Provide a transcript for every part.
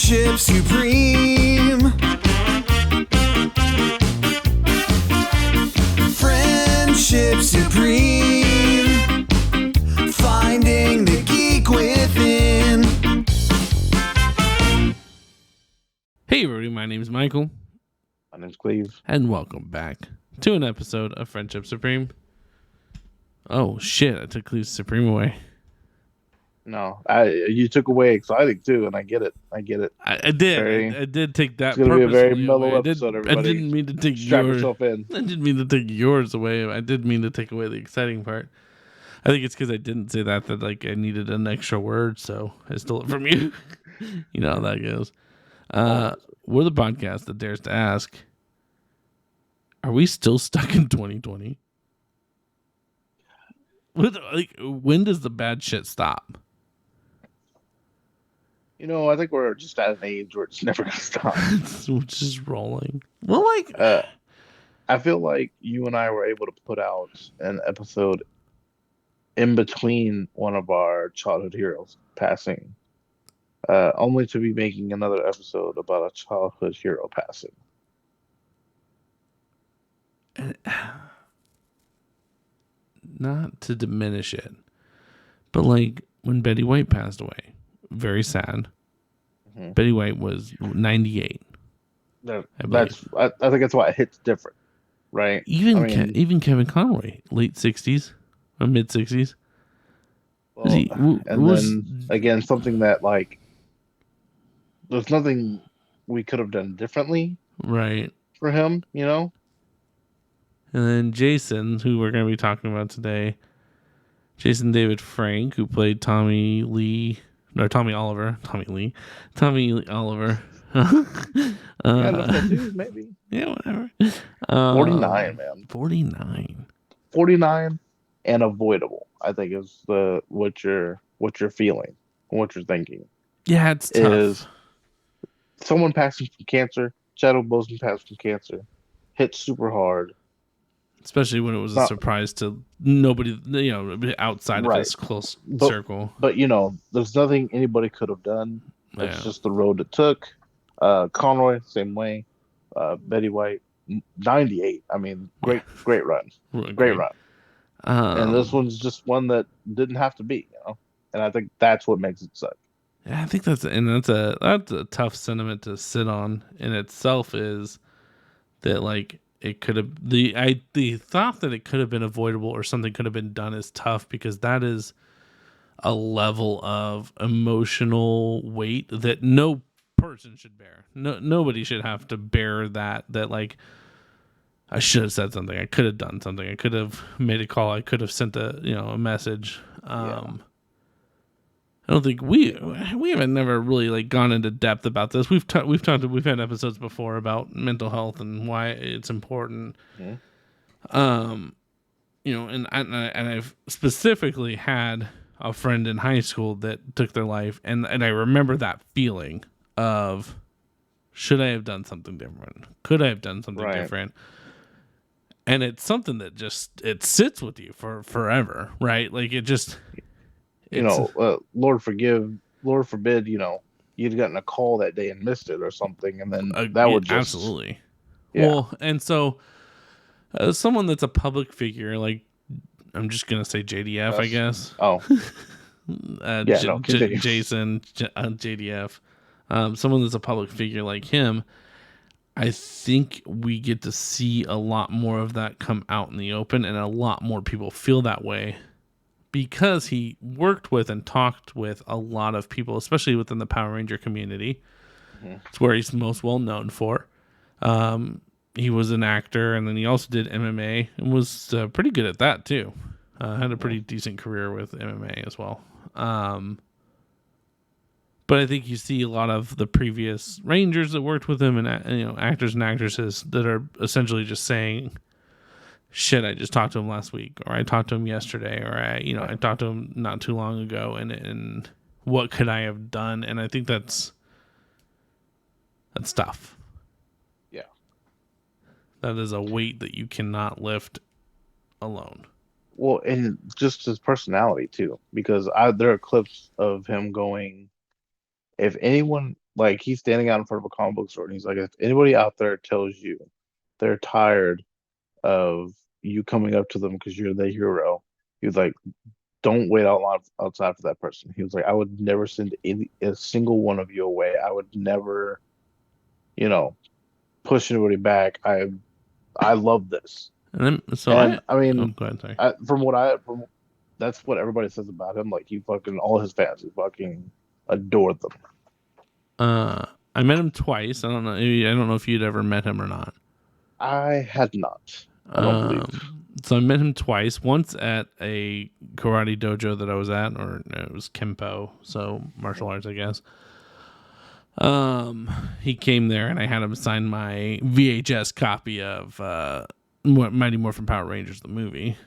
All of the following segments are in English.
Friendship supreme. Friendship supreme. Finding the geek within. Hey everybody, my name is Michael. My name's Cleve. And welcome back to an episode of Friendship Supreme. Oh shit, I took Cleve's Supreme away. No, you took away exciting too, and I get it. I did. I did take that. It's gonna be a very mellow away. episode. I didn't mean to take strap yourself in. I didn't mean to take yours away. I did mean to take away the exciting part. I think it's because I didn't say that like I needed an extra word, so I stole it from you. You know how that goes. We're the podcast that dares to ask: are we still stuck in 2020? When does the bad shit stop? You know, I think we're just at an age where it's never gonna stop. It's just rolling. Well, I feel like you and I were able to put out an episode in between one of our childhood heroes passing, only to be making another episode about a childhood hero passing. Not to diminish it, but like when Betty White passed away, very sad. Mm-hmm. Betty White was 98. I think that's why it hits different, right? Even Kevin Conroy, late 60s or mid 60s. Well, then again, something that like there's nothing we could have done differently, right? For him, you know. And then Jason, who we're going to be talking about today, Jason David Frank, who played Tommy Oliver. Maybe. Yeah, whatever. 49, man. 49. 49 and avoidable, I think is what you're feeling, what you're thinking. Yeah, it's tough. Is someone passing from cancer, Chadwick Boseman passed from cancer, hit super hard. Especially when it was a surprise to nobody, outside of his close circle. But, there's nothing anybody could have done. It's just the road it took. Conroy, same way. Betty White, 98. I mean, great run. Great run. And this one's just one that didn't have to be, And I think that's what makes it suck. Yeah, I think that's a tough sentiment to sit on in itself, is that like it could have the thought that it could have been avoidable or something could have been done is tough, because that is a level of emotional weight that no person should bear. Nobody should have to bear that like I should have said something, I could have done something, I could have made a call, I could have sent a message. I don't think we haven't never really like gone into depth about this. We've had episodes before about mental health and why it's important. Mm-hmm. And I've specifically had a friend in high school that took their life, and I remember that feeling of, should I have done something different? Could I have done something different? And it's something that just it sits with you for forever, right? Like it just. Lord forbid, you'd gotten a call that day and missed it or something, and then that would just absolutely. Yeah. Well, and so someone that's a public figure, like I'm just gonna say JDF, I guess. Oh, Jason, JDF, someone that's a public figure like him. I think we get to see a lot more of that come out in the open, and a lot more people feel that way, because he worked with and talked with a lot of people, especially within the Power Ranger community. Mm-hmm. It's where he's most well known for. He was an actor, and then he also did MMA and was pretty good at that too. Had a pretty decent career with MMA as well. But I think you see a lot of the previous Rangers that worked with him, and actors and actresses that are essentially just saying, shit, I just talked to him last week, or I talked to him yesterday, or I talked to him not too long ago, and what could I have done? And I think that's tough. Yeah. That is a weight that you cannot lift alone. Well, and just his personality too, because there are clips of him going, if anyone Like he's standing out in front of a comic book store and he's like, if anybody out there tells you they're tired of you coming up to them because you're the hero, he was like, don't wait out loud outside for that person. He was like, I would never send a single one of you away. I would never, you know, push anybody back. I love this. And then, so And I oh, mean, go ahead, sorry. from that's what everybody says about him. Like he fucking all his fans, he fucking adored them. Uh, I met him twice. I don't know if you'd ever met him or not. I had not. I don't believe. So I met him twice. Once at a karate dojo that I was at, or no, it was Kempo, so martial arts, I guess. He came there and I had him sign my VHS copy of Mighty Morphin Power Rangers the movie.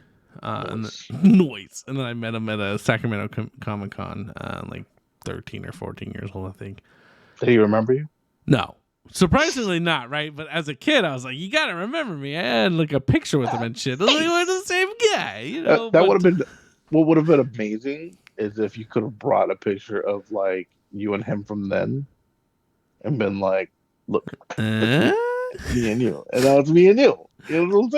Noise. And then I met him at a Sacramento Comic Con, like 13 or 14 years old, I think. Did he remember you? No. Surprisingly not, right? But as a kid, I was like, you gotta remember me. I had like a picture with him and shit. I was like, we're the same guy, you know? That would have been what would have been amazing is if you could have brought a picture of like you and him from then and been like, look, me and you. And that was me and you. You know what I'm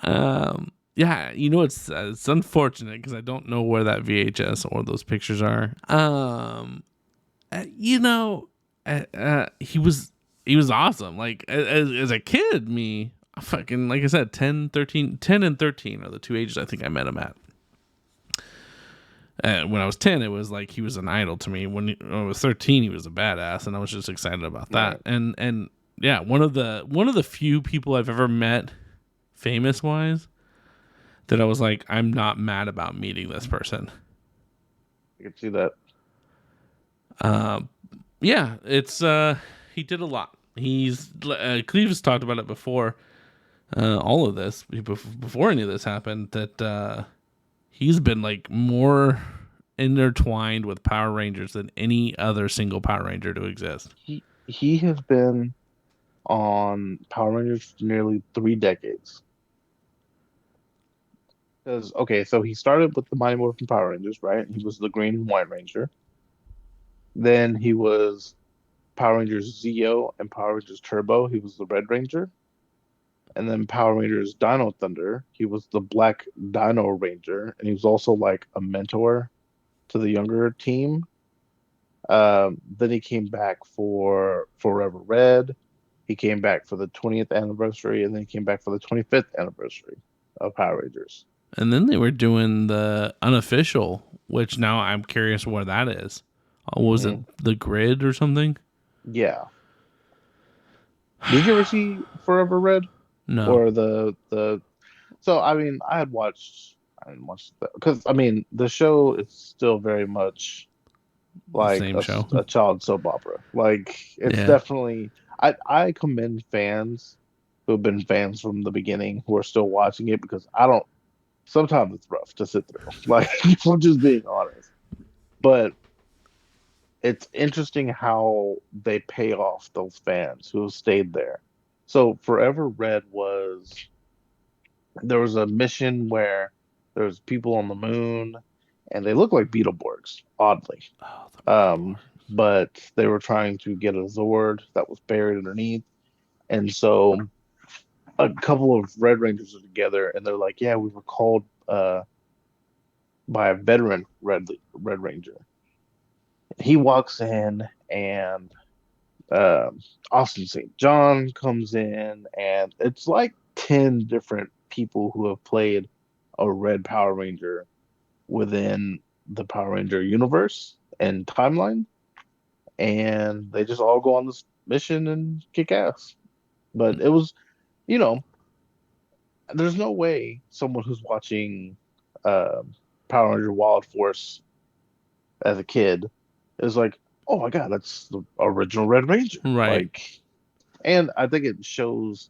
saying? Yeah, you know, it's unfortunate because I don't know where that VHS or those pictures are. You know, he was awesome. Like as a kid, fucking, like I said, 10 and 13 are the two ages I think I met him at. When I was 10, it was like he was an idol to me. When I was 13, he was a badass, and I was just excited about that. Right. And yeah, one of the few people I've ever met, famous wise, that I was like, I'm not mad about meeting this person. You can see that. Yeah, it's he did a lot. He's Cleve has talked about it before. All of this before any of this happened, that he's been like more intertwined with Power Rangers than any other single Power Ranger to exist. He has been on Power Rangers for nearly 3 decades. Because so he started with the Mighty Morphin Power Rangers, right? He was the Green and White Ranger. Then he was Power Rangers Zeo and Power Rangers Turbo. He was the Red Ranger. And then Power Rangers Dino Thunder. He was the Black Dino Ranger, and he was also like a mentor to the younger team. Then he came back for Forever Red. He came back for the 20th anniversary, and then he came back for the 25th anniversary of Power Rangers. And then they were doing the unofficial, which now I'm curious where that is. Was it the Grid or something? Yeah. Did you ever see Forever Red? No. Or the so I mean I didn't watch that because I mean the show is still very much like a child soap opera. Like it's definitely I commend fans who have been fans from the beginning who are still watching it because sometimes it's rough to sit through. Like I'm just being honest. But it's interesting how they pay off those fans who have stayed there. So Forever Red there was a mission where there was people on the moon and they look like Beetleborgs, oddly. But they were trying to get a Zord that was buried underneath. And so a couple of Red Rangers are together and they're like, yeah, we were called by a veteran Red Ranger. He walks in and Austin St. John comes in, and it's like 10 different people who have played a Red Power Ranger within the Power Ranger universe and timeline, and they just all go on this mission and kick ass. But it was, there's no way someone who's watching Power Ranger Wild Force as a kid is like, oh my god, that's the original Red Ranger. Right. Like, and I think it shows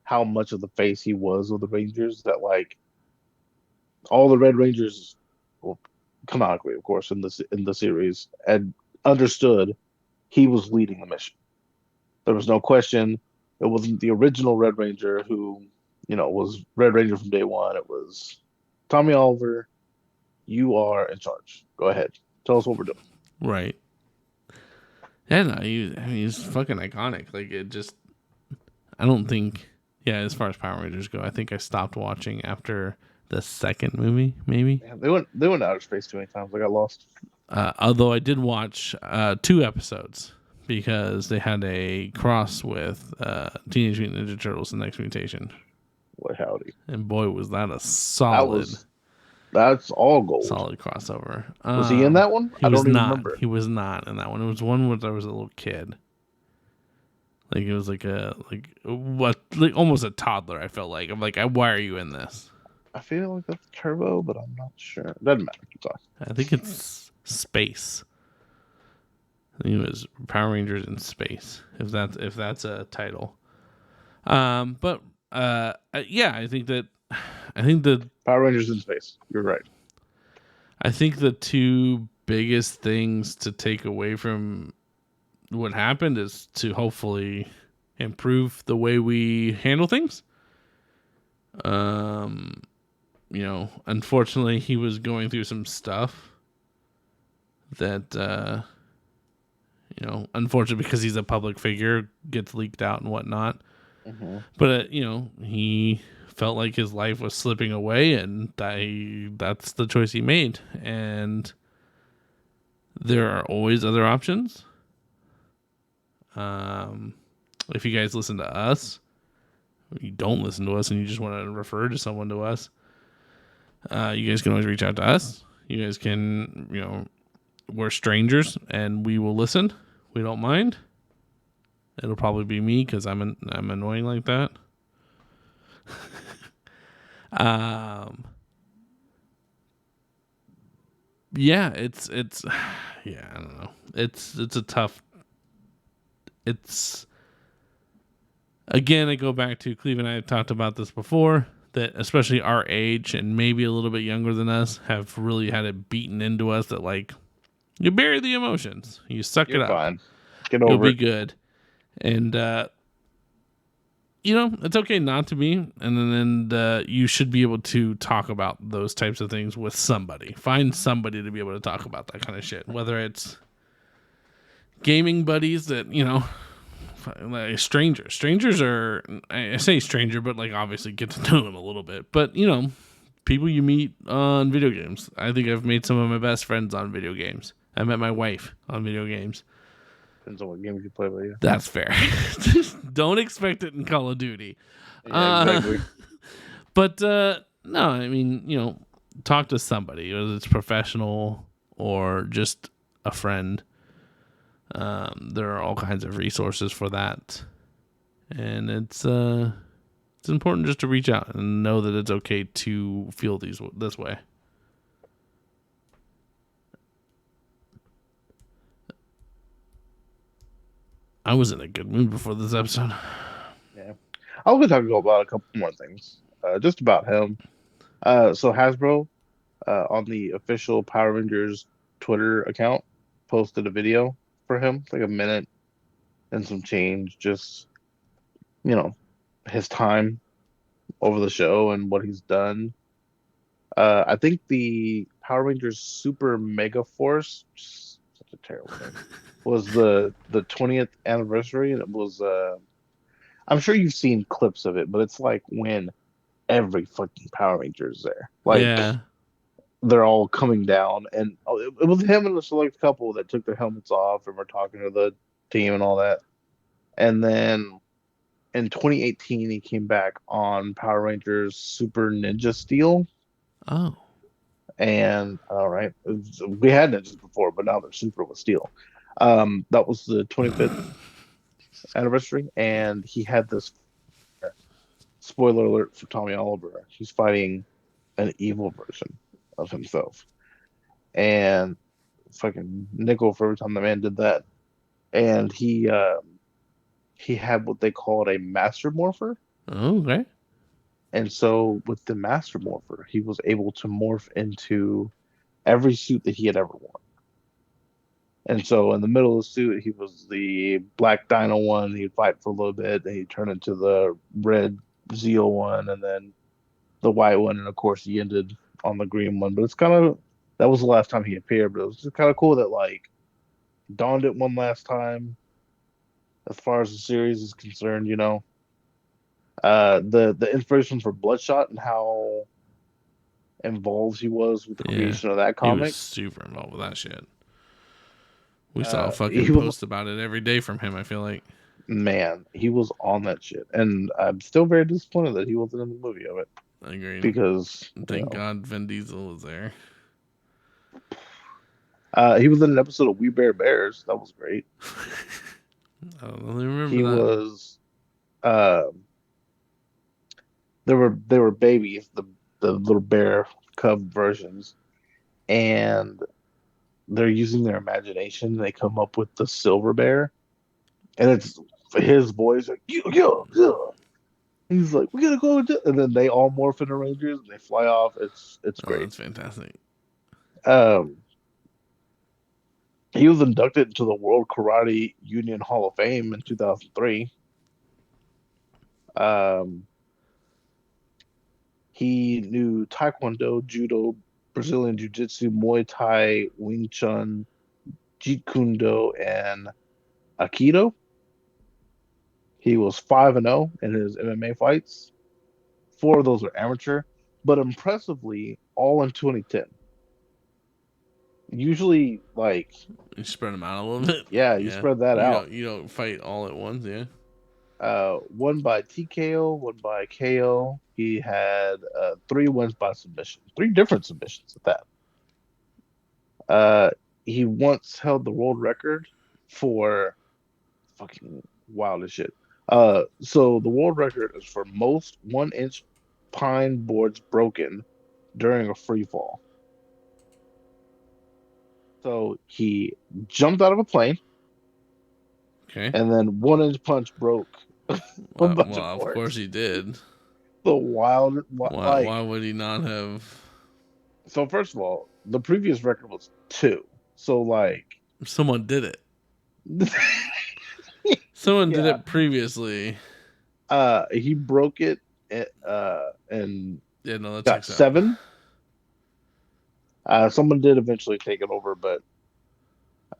how much of the face he was of the Rangers that like all the Red Rangers, well, canonically, of course, in the series, had understood he was leading the mission. There was no question. It wasn't the original Red Ranger who, was Red Ranger from day one. It was Tommy Oliver. You are in charge. Go ahead. Tell us what we're doing. Right. Yeah, no, he's fucking iconic. Like it just, I don't think. Yeah, as far as Power Rangers go, I think I stopped watching after the second movie, maybe. Yeah, they went to outer space too many times. I got lost. Although I did watch 2 episodes because they had a cross with Teenage Mutant Ninja Turtles: The Next Mutation, What howdy? and boy, was that a That was that's all gold. solid crossover. Was he in that one? He I was don't even not. remember. He was not in that one. It was one where there was a little kid. Like it was like almost a toddler. I felt like I'm like, why are you in this? I feel like that's Turbo, but I'm not sure. Doesn't matter. Sorry. I think it's Space. I think it was Power Rangers in Space. If that's a title. But yeah, I think the Power Rangers in space. You're right. I think the 2 biggest things to take away from what happened is to hopefully improve the way we handle things. Unfortunately, he was going through some stuff that, unfortunately because he's a public figure, gets leaked out and whatnot. Mm-hmm. But, he felt like his life was slipping away, and that's the choice he made. And there are always other options. If you guys listen to us, you don't listen to us and you just want to refer to someone to us, you guys can always reach out to us. You guys can, we're strangers and we will listen. We don't mind. It'll probably be me because I'm annoying like that. Yeah, it's yeah, I don't know. It's a tough. It's again, I go back to Cleve and I have talked about this before, that especially our age and maybe a little bit younger than us have really had it beaten into us that like you bury the emotions, you suck You're it up, fine. Get you'll over be it. good, and it's okay not to be, and you should be able to talk about those types of things with somebody. Find somebody to be able to talk about that kind of shit, whether it's gaming buddies that like strangers are, I say stranger, but like obviously get to know them a little bit, but people you meet on video games. I think I've made some of my best friends on video games. I met my wife on video games. Depends on what games you play with you. That's fair. Don't expect it in Call of Duty. Yeah, exactly. But no, I mean, talk to somebody, whether it's professional or just a friend. There are all kinds of resources for that, and it's important just to reach out and know that it's okay to feel this way. I was in a good mood before this episode. Yeah. I was going to talk about a couple more things, just about him. So Hasbro, on the official Power Rangers Twitter account, posted a video for him. It's like a minute and some change, just, his time over the show and what he's done. I think the Power Rangers Super Mega Force, such a terrible name, was the 20th anniversary, and it was I'm sure you've seen clips of it, but it's like when every fucking Power Ranger is there. Like Yeah. they're all coming down, and it was him and a select couple that took their helmets off and were talking to the team and all that. And then in 2018, he came back on Power Rangers Super Ninja Steel. Oh. And all right, we had ninjas before, but now they're super with steel. That was the 25th anniversary, and he had this. Spoiler alert for Tommy Oliver: he's fighting an evil version of himself, and fucking nickel for every time the man did that. And he had what they called a master morpher. Oh, okay. And so with the master morpher, he was able to morph into every suit that he had ever worn. And so in the middle of the suit, he was the black Dino one. He'd fight for a little bit. Then he'd turn into the red Zeo one, and then the white one. And of course, he ended on the green one. But it's kind of, that was the last time he appeared. But it was just kind of cool that, like, donned it one last time. As far as the series is concerned, the inspiration for Bloodshot and how involved he was with the Yeah, creation of that he was comic. super involved with that shit. We saw a fucking He was post about it every day from him. I feel like. man, he was on that shit, and I'm still very disappointed that he wasn't in the movie of it Agreed. because Thank God Vin Diesel was there. he was in an episode of We Bare Bears. That was great. I don't really remember He that. was. Uh, they were babies, the little bear cub versions, and they're using their imagination. They come up with the silver bear, and it's his voice like yeah, yeah, yeah. He's like, we gotta go, and then they all morph into rangers and they fly off. It's Oh, great. that's fantastic. Um, he was inducted into the World Karate Union Hall of Fame in 2003. Um, he knew Taekwondo, Judo, Brazilian Jiu Jitsu, Muay Thai, Wing Chun, Jeet Kune Do, and Aikido. He was 5-0 in his MMA fights. Four of those were amateur, but impressively, all in 2010. Usually, like, You spread them out a little bit. yeah, you Yeah, spread that out. you don't fight all at once. Yeah. One by TKO, one by KO. He had three wins by submission, three different submissions at that. Uh, he once held the world record for fucking wild as shit. So the world record is for most 1 inch pine boards broken during a free fall. So he jumped out of a plane Okay. and then 1 inch punch broke a bunch Well, of of course boards. he did. The wild, Why like, would he not have? so first of all, the previous record was two. So like, Someone did it. Someone did yeah, it previously. he broke it and Yeah, no, that got checks out. seven. Someone did eventually take it over, but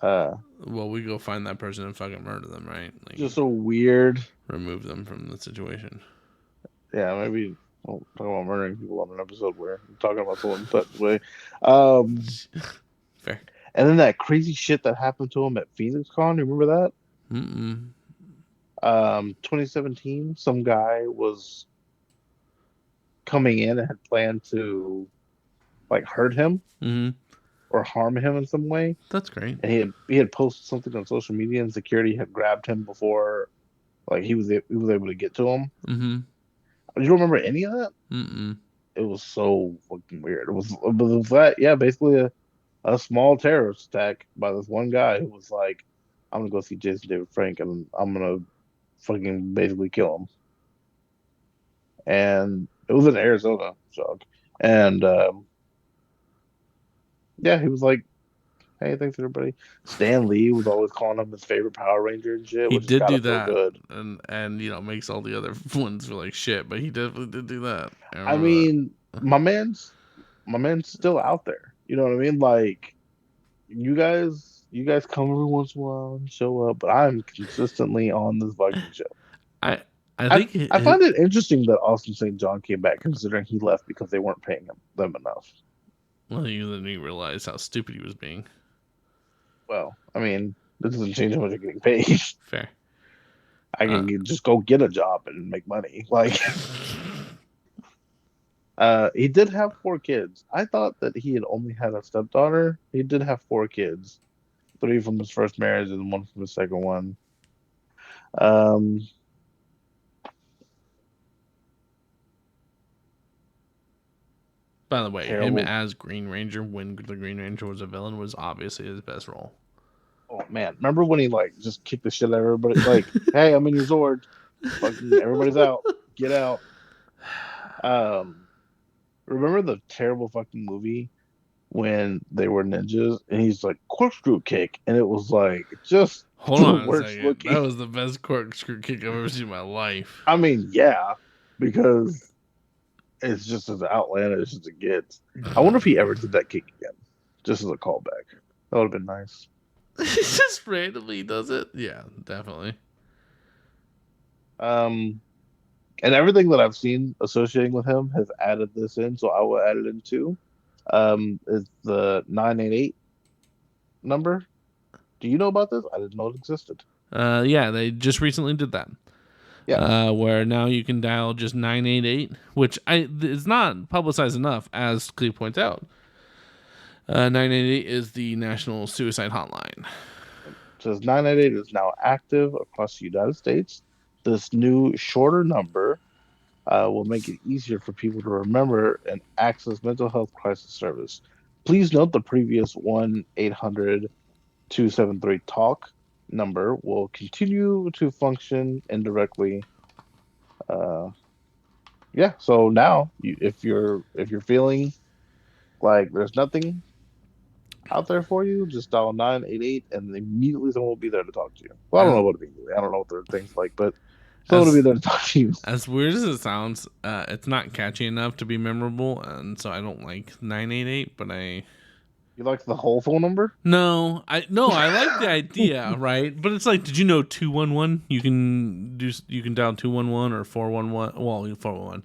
uh, Well, we go find that person and fucking murder them, right? Like, just a weird. remove them from the situation. Yeah, maybe we'll talk about murdering people on an episode where we're talking about someone passed away. Um, Fair. and then that crazy shit that happened to him at Phoenix Con. You remember that? Mm-mm. 2017, some guy was coming in and had planned to like hurt him Mm-hmm. or harm him in some way, That's great. and he had posted something on social media, and security had grabbed him before like he was able to get to him. Mm-hmm. You don't remember any of that? Mm-mm. It was so fucking weird. It was that, yeah, basically a small terrorist attack by this one guy who was like, I'm gonna go see Jason David Frank and I'm gonna fucking basically kill him. And it was in Arizona, shock. And yeah, he was like, hey, thanks everybody. Stan Lee was always calling him his favorite Power Ranger and shit, He which has did gotta do feel that, good. and makes all the other ones feel like shit. But he definitely did do that. I I remember that. mean, my man's still out there. You know what I mean? Like, you guys come every once in a while and show up, but I'm consistently on this Viking show. I I I think I find it interesting that Austin St. John came back, considering he left because they weren't paying them enough. well, then he realized how stupid he was being. Well, I mean, this doesn't change how much you're getting paid. Fair. I can just go get a job and make money. Like, he did have four kids. I thought that he had only had a stepdaughter. He did have four kids, three from his first marriage and one from his second one. Um, By the way, him Terrible. as Green Ranger when the Green Ranger was a villain was obviously his best role. Oh man, remember when he like just kicked the shit out of everybody? Like, hey, I'm in your Zord. Fucking everybody's out. Get out. Um, remember the terrible fucking movie when they were ninjas and he's like corkscrew kick, and it was like just Hold the on a worst second. looking. That was the best corkscrew kick I've ever seen in my life. I mean, yeah, because it's just as outlandish as it gets. I wonder if he ever did that kick again, just as a callback. That would have been nice. He just randomly does it. Yeah, definitely. And everything that I've seen associating with him has added this in, so I will add it in too. Is the 988 number? Do you know about this? I didn't know it existed. Yeah, they just recently did that. Yeah. Where now you can dial just 988, which is not publicized enough, as Cleve points out. 988 is the National Suicide Hotline. It says 988 is now active across the United States. This new, shorter number will make it easier for people to remember and access mental health crisis service. Please note the previous 1-800-273-TALK number will continue to function indirectly. Yeah, so now if you're feeling like there's nothing out there for you, just dial 988 and immediately someone will be there to talk to you. Well, I don't know what immediately. I don't know what their things like, but someone will be there to talk to you. As weird as it sounds, it's not catchy enough to be memorable, and so I don't like 988, but You like the whole phone number? No, I like the idea, right? But it's like, did you know 211? You can dial 211 or 411. Well, 411,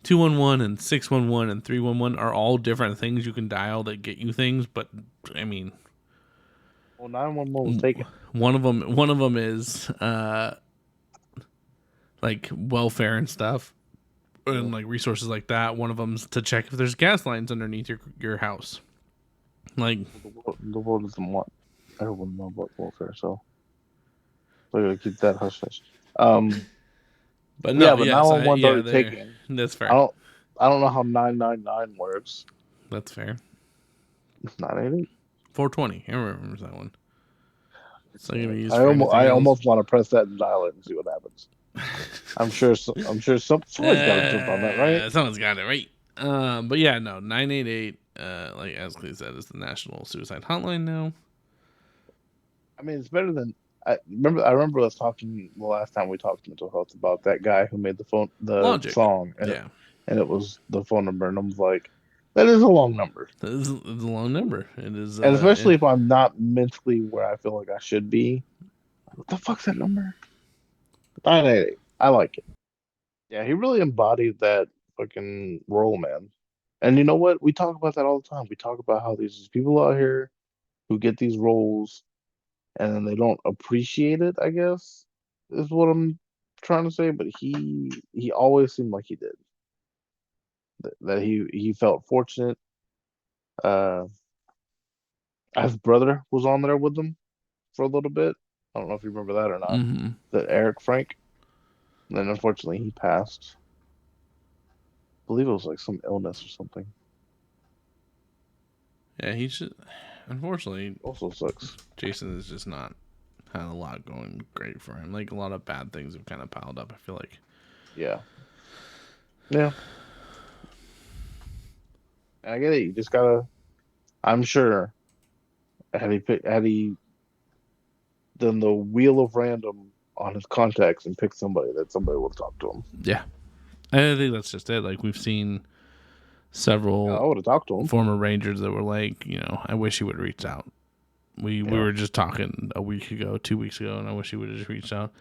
211 and 611 and 311 are all different things you can dial that get you things. But I mean, well, 911 was taken. One of them is like welfare and stuff, and like resources like that. One of them's to check if there's gas lines underneath your house. Like the world doesn't want everyone to know about welfare, so I gotta keep that hush hush. But no, but 911's already taken. That's fair. I don't know how 999 works. That's fair. 988. 420. I remember that one. So I almost want to press that and dial it and see what happens. I'm sure someone's got to jump on that, right? Someone's got it right. But yeah, no, 988. Like as Cleve said, is the National Suicide Hotline now. I mean, it's better than I remember us talking the last time we talked mental health about that guy who made the song, and and it was the phone number, and I was like, that is a long number. That is a long number. It is, and especially if I'm not mentally where I feel like I should be. What the fuck's that number? 988. I like it. Yeah, he really embodied that fucking role, man. And you know what? We talk about that all the time. We talk about how there's people out here who get these roles and then they don't appreciate it, I guess, is what I'm trying to say. But he always seemed like he did. That he felt fortunate. His brother was on there with him for a little bit. I don't know if you remember that or not. Mm-hmm. That Eric Frank. And then unfortunately he passed. I believe it was like some illness or something. Yeah, he should. Unfortunately, also sucks. Jason is just not had a lot going great for him. Like a lot of bad things have kind of piled up. I feel like. Yeah. Yeah. I get it. You just gotta. I'm sure. Had he done the wheel of random on his contacts and picked somebody, that somebody will talk to him. Yeah. I think that's just it. Like we've seen several I would have talked to him. Former Rangers that were like, I wish he would have reached out. We were just talking a week ago, 2 weeks ago, and I wish he would have just reached out.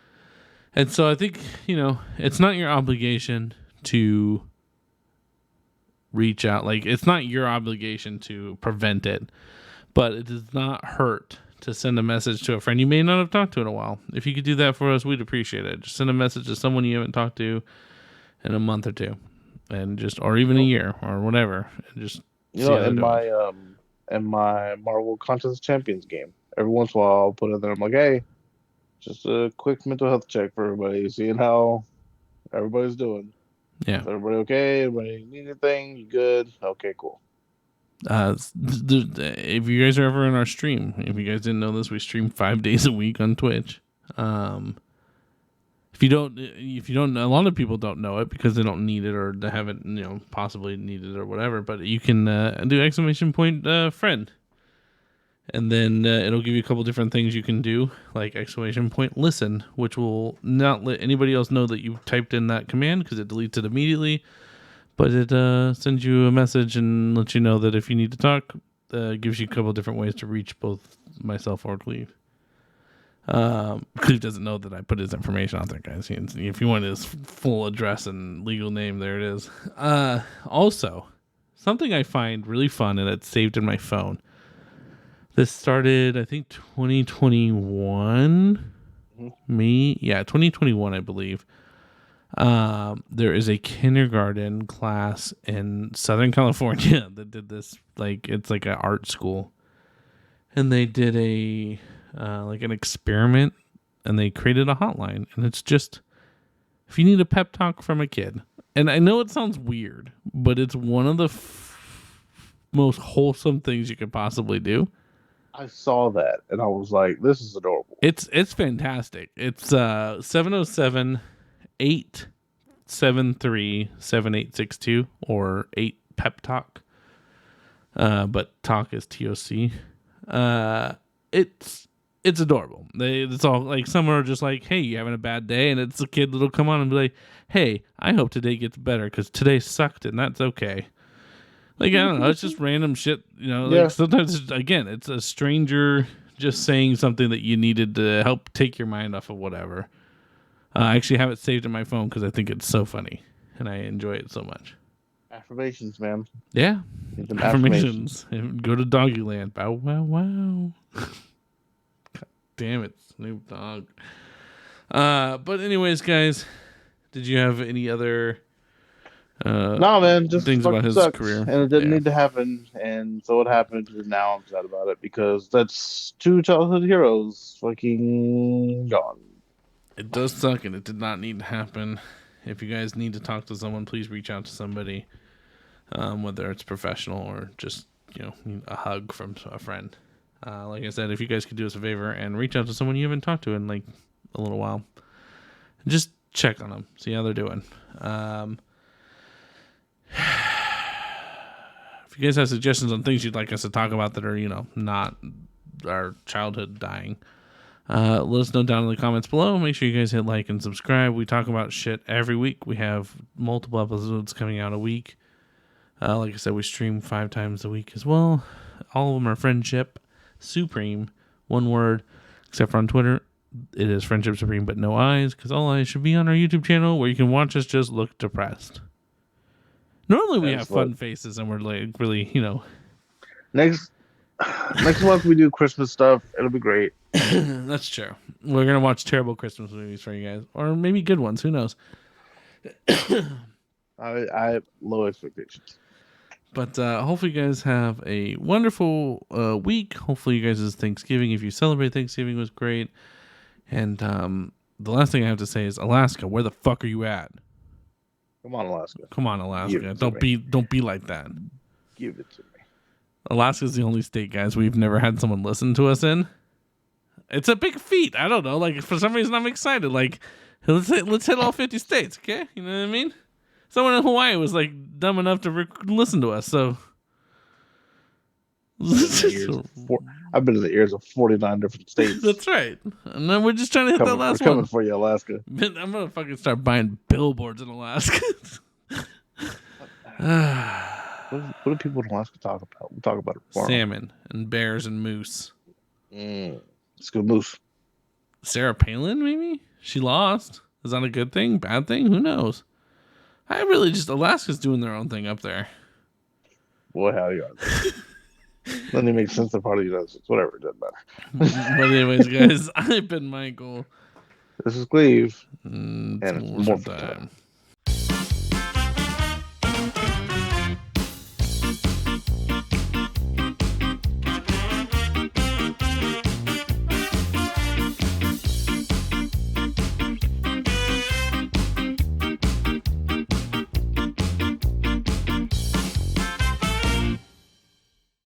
And so I think, it's not your obligation to reach out. Like it's not your obligation to prevent it, but it does not hurt to send a message to a friend you may not have talked to in a while. If you could do that for us, we'd appreciate it. Just send a message to someone you haven't talked to in a month or two, and or even a year or whatever, and just in my Marvel Contest Champions game, every once in a while I'll put it there. I'm like, hey, just a quick mental health check for everybody, seeing how everybody's doing. Yeah, is everybody okay? Everybody need anything? You good? Okay, cool. If you guys are ever in our stream, if you guys didn't know this, we stream 5 days a week on Twitch. If you don't, a lot of people don't know it because they don't need it or they haven't, possibly need it or whatever. But you can do !! Friend, and then it'll give you a couple different things you can do, like ! Listen, which will not let anybody else know that you typed in that command because it deletes it immediately. But it sends you a message and lets you know that if you need to talk, gives you a couple different ways to reach both myself or Cleve. Cleve doesn't know that I put his information out there, guys. If you want his full address and legal name, there it is. Also, something I find really fun and it's saved in my phone. This started, I think, 2021. 2021, I believe. There is a kindergarten class in Southern California that did this. Like, it's like an art school, and they did a like an experiment, and they created a hotline, and it's just if you need a pep talk from a kid. And I know it sounds weird, but it's one of the most wholesome things you could possibly do. I saw that, and I was like, this is adorable. It's fantastic. It's 707-873-7862 or 8 pep talk. But talk is TOC. It's adorable. It's all like, some are just like, hey, you having a bad day? And it's a kid that'll come on and be like, hey, I hope today gets better because today sucked and that's okay. Like, I don't know. It's just random shit, Like, sometimes, it's a stranger just saying something that you needed to help take your mind off of whatever. I actually have it saved in my phone because I think it's so funny and I enjoy it so much. Affirmations, man. Yeah. Affirmations. Go to Doggyland. Bow wow wow. God damn it, Snoop Dogg. But anyways, guys, did you have any other no, man, just things about his sucks. career? And it didn't need to happen, and so it happened, and now I'm sad about it because that's 2 childhood heroes fucking gone. It does suck, and it did not need to happen. If you guys need to talk to someone, please reach out to somebody, whether it's professional or just a hug from a friend. Like I said, if you guys could do us a favor and reach out to someone you haven't talked to in like a little while, just check on them, see how they're doing. If you guys have suggestions on things you'd like us to talk about that are, not our childhood dying, let us know down in the comments below. Make sure you guys hit like and subscribe. We talk about shit every week. We have multiple episodes coming out a week. Like I said, we stream 5 times a week as well. All of them are Friendship Supreme, one word, except for on Twitter. It is Friendship Supreme, but no eyes, because all eyes should be on our YouTube channel where you can watch us just look depressed. Normally we have fun faces and we're like really, Next month we do Christmas stuff. It'll be great. That's true. We're going to watch terrible Christmas movies for you guys. Or maybe good ones. Who knows? I have low expectations. But hopefully you guys have a wonderful week. Hopefully you guys' Thanksgiving, if you celebrate Thanksgiving, was great. And the last thing I have to say is, Alaska, where the fuck are you at? Come on, Alaska. Come on, Alaska. Don't be like that. Give it to me. Alaska's the only state, guys, we've never had someone listen to us in. It's a big feat. I don't know. Like, for some reason, I'm excited. Like, let's hit all 50 states, okay? You know what I mean? Someone in Hawaii was, like, dumb enough to listen to us, so... I've been in the ears of 49 different states. That's right. And then we're just trying to hit that last one. We're coming for you, Alaska. Man, I'm going to fucking start buying billboards in Alaska. What do people in Alaska talk about? We talk about salmon and bears and moose. Let's go moose. Sarah Palin, maybe? She lost. Is that a good thing? Bad thing? Who knows? I really just... Alaska's doing their own thing up there. Boy, howdy are they. Doesn't even make sense. They're part of the United States. Whatever, it doesn't matter. But anyways, guys, I've been Michael. This is Cleve. And it's more time.